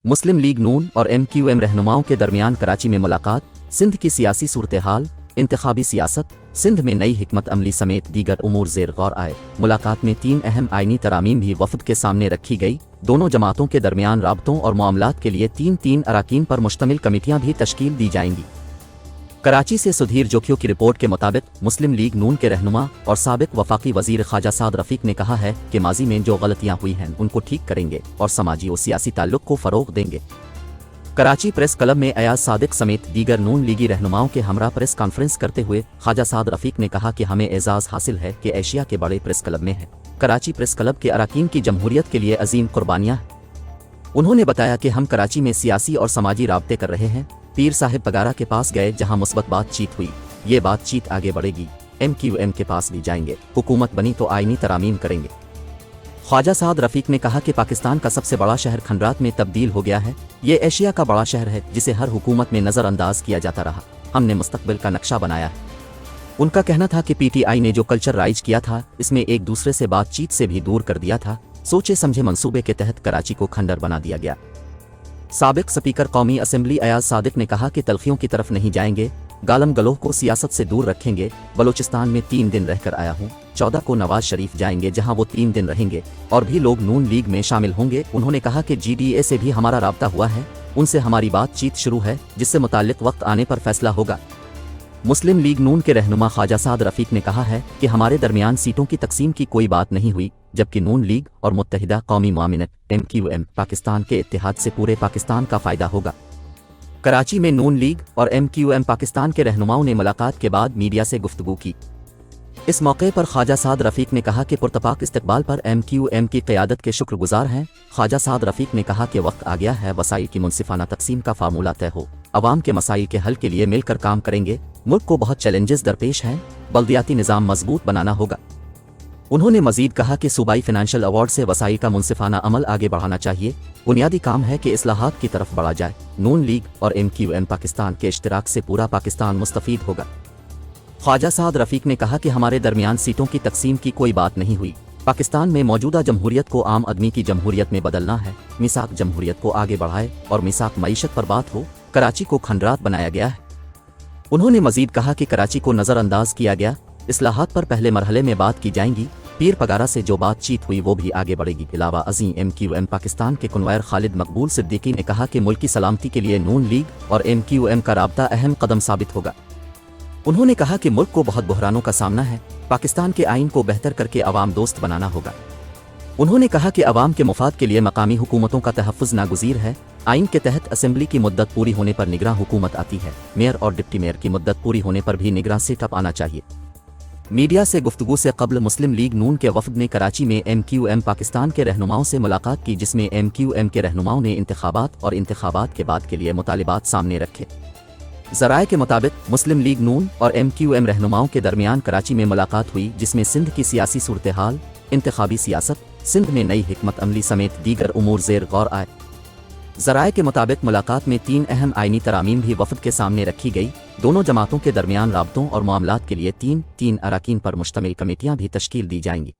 मुस्लिम league नून और MQM रहनुमाओं के दरमियान कराची में मुलाकात, सिंध की सियासी सूरत हाल, इंतखाबी सियासत, सिंध में नई हिकमत अमली समेत दीगर उमूर ज़ेर गौर आए। मुलाकात में 3 अहम आइनी तरामीम भी वफ़द के सामने रखी गई। दोनों जमातों के दरमियान राबतों और मामलात के लिए 3 अराकीन पर मुश्तमिल कमेटियाँ भी तश्कील दी जाएंगी। कराची से सुधीर जोखियों की रिपोर्ट के मुताबिक मुस्लिम लीग नून के रहनुमा और साबिक वफाकी वजीर ख्वाजा साद रफ़ीक ने कहा है कि माजी में जो गलतियां हुई हैं उनको ठीक करेंगे और समाजी और सियासी ताल्लुक को फ़रोग़ देंगे। कराची प्रेस क्लब में अयाज सादिक समेत दीगर नून लीगी रहनुमाओं के हमरा प्रेस कॉन्फ्रेंस करते हुए ख्वाजा साद रफ़ीक ने कहा कि हमें एजाज़ हासिल है कि एशिया के बड़े प्रेस क्लब में है। कराची प्रेस क्लब के अराकीन की जमहूरियत के लिए अजीम कुर्बानियाँ हैं। उन्होंने बताया कि हम कराची में सियासी और समाजी राब्ते कर रहे हैं। पीर साहिब पगारा के पास गए जहां मुस्बत बातचीत हुई। ये बातचीत आगे बढ़ेगी। MQM के पास भी जाएंगे। हुकूमत बनी तो आइनी तरामीम करेंगे। ख्वाजा साद रफ़ीक ने कहा कि पाकिस्तान का सबसे बड़ा शहर खंडरात में तब्दील हो गया है। ये एशिया का बड़ा शहर है जिसे हर हुकूमत में नज़रअंदाज किया जाता रहा। हमने मुस्तकबिल का नक्शा बनाया है। उनका कहना था कि PTI ने जो कल्चर राइज किया था इसमें एक दूसरे से बातचीत से भी दूर कर दिया था। सोचे समझे मंसूबे के तहत कराची को खंडर बना दिया गया। साबिक स्पीकर कौमी असेंबली अयाज सादिक ने कहा कि तलखियों की तरफ नहीं जाएंगे, गालम गलोह को सियासत से दूर रखेंगे। बलोचिस्तान में 3 दिन रहकर आया हूँ। 14 को नवाज शरीफ जाएंगे जहां वो 3 दिन रहेंगे और भी लोग नून लीग में शामिल होंगे। उन्होंने कहा कि GDA से भी हमारा राब्ता हुआ है, उनसे हमारी बातचीत शुरू है जिससे मुताल्लिक वक्त आने पर फैसला होगा। मुस्लिम लीग नून के रहनुमा ख्वाजा साद रफ़ीक ने कहा है कि हमारे दरमियान सीटों की तकसीम की कोई बात नहीं हुई, जबकि नून लीग और मुत्तहिदा कौमी मुआमिनत MQM पाकिस्तान के इत्तेहाद से पूरे पाकिस्तान का फ़ायदा होगा। कराची में नून लीग और MQM पाकिस्तान के रहनुमाओं ने मुलाकात के बाद मीडिया से गुफ्तगू की। इस मौके पर ख्वाजा साद रफ़ीक ने कहा कि पुरतपाक इस्तकबाल पर MQM की क़यादत के शुक्रगुजार हैं। ख्वाजा साद रफ़ीक ने कहा कि वक्त आ गया है वसाइल की मुनसिफाना तकसीम का फार्मूला तय हो। अवाम के मसाइल के हल के लिए मिलकर काम करेंगे। मुल्क को बहुत चैलेंजेस दरपेश हैं। बल्दियाती निज़ाम मजबूत बनाना होगा। उन्होंने मजीद कहा कि सूबाई फाइनेंशियल अवार्ड से वसाइल का मुनसिफाना अमल आगे बढ़ाना चाहिए। बुनियादी काम है कि इस्लाहात की तरफ बढ़ा जाए। नून लीग और MQM पाकिस्तान के इश्तिराक से पूरा पाकिस्तान मुस्तफीद होगा। ख्वाजा साद रफ़ीक ने कहा कि हमारे दरमियान सीटों की तकसीम की कोई बात नहीं हुई। पाकिस्तान में मौजूदा जमहूरियत को आम आदमी की जमहूरियत में बदलना है। मिसाक जमहूरियत को आगे बढ़ाए और मिसाक मईशत पर बात हो। कराची को खंडरात बनाया गया है। उन्होंने मजीद कहा कि कराची को नज़रअंदाज किया गया। इस्लाहात पर पहले मरहले में बात की जाएंगी। पीर पगारा से जो बातचीत हुई वो भी आगे बढ़ेगी। अलावा अजीम MQM पाकिस्तान के कन्वीनर खालिद मकबूल सिद्दीकी ने कहा कि मुल्की सलामती के लिए नून लीग और MQM का राब्ता अहम कदम साबित होगा। उन्होंने कहा कि मुल्क को बहुत बहरानों का सामना है। पाकिस्तान के आइन को बेहतर करके अवाम दोस्त बनाना होगा। उन्होंने कहा कि अवाम के मुफाद के लिए मकामी हुकूमतों का तहफ़्फ़ुज़ नागुज़ीर है। आइन के तहत असेंबली की मुद्दत पूरी होने पर निगरां हुकूमत आती है। मेयर और डिप्टी मेयर की मुद्दत पूरी होने पर भी निगरां सेटअप आना चाहिए। मीडिया से गुफ्तगू से कबल मुस्लिम लीग नून के वफ़द ने कराची में MQM पाकिस्तान के रहनुमाओं से मुलाकात की, जिसमें MQM के रहनुमाओं ने इंतखाबात और इंतखाबात के बाद के लिए मुतालिबात सामने रखे। ज़राए के मुताबिक मुस्लिम लीग नून और MQM रहनुमाओं के दरमियान कराची में मुलाकात हुई, जिसमें सिंध की सियासी सूरत हाल, इंतखाबी सियासत, सिंध में नई हिकमत अमली समेत दीगर उमूर ज़ेर गौर आए। ज़राए के मुताबिक मुलाकात में 3 अहम आइनी तरामीम भी वफ़द के सामने रखी गई। दोनों जमातों के दरमियान राब्तों और मामलात के लिए 3 अराकीन पर मुश्तमिल कमेटियाँ भी तश्कील दी जाएंगी।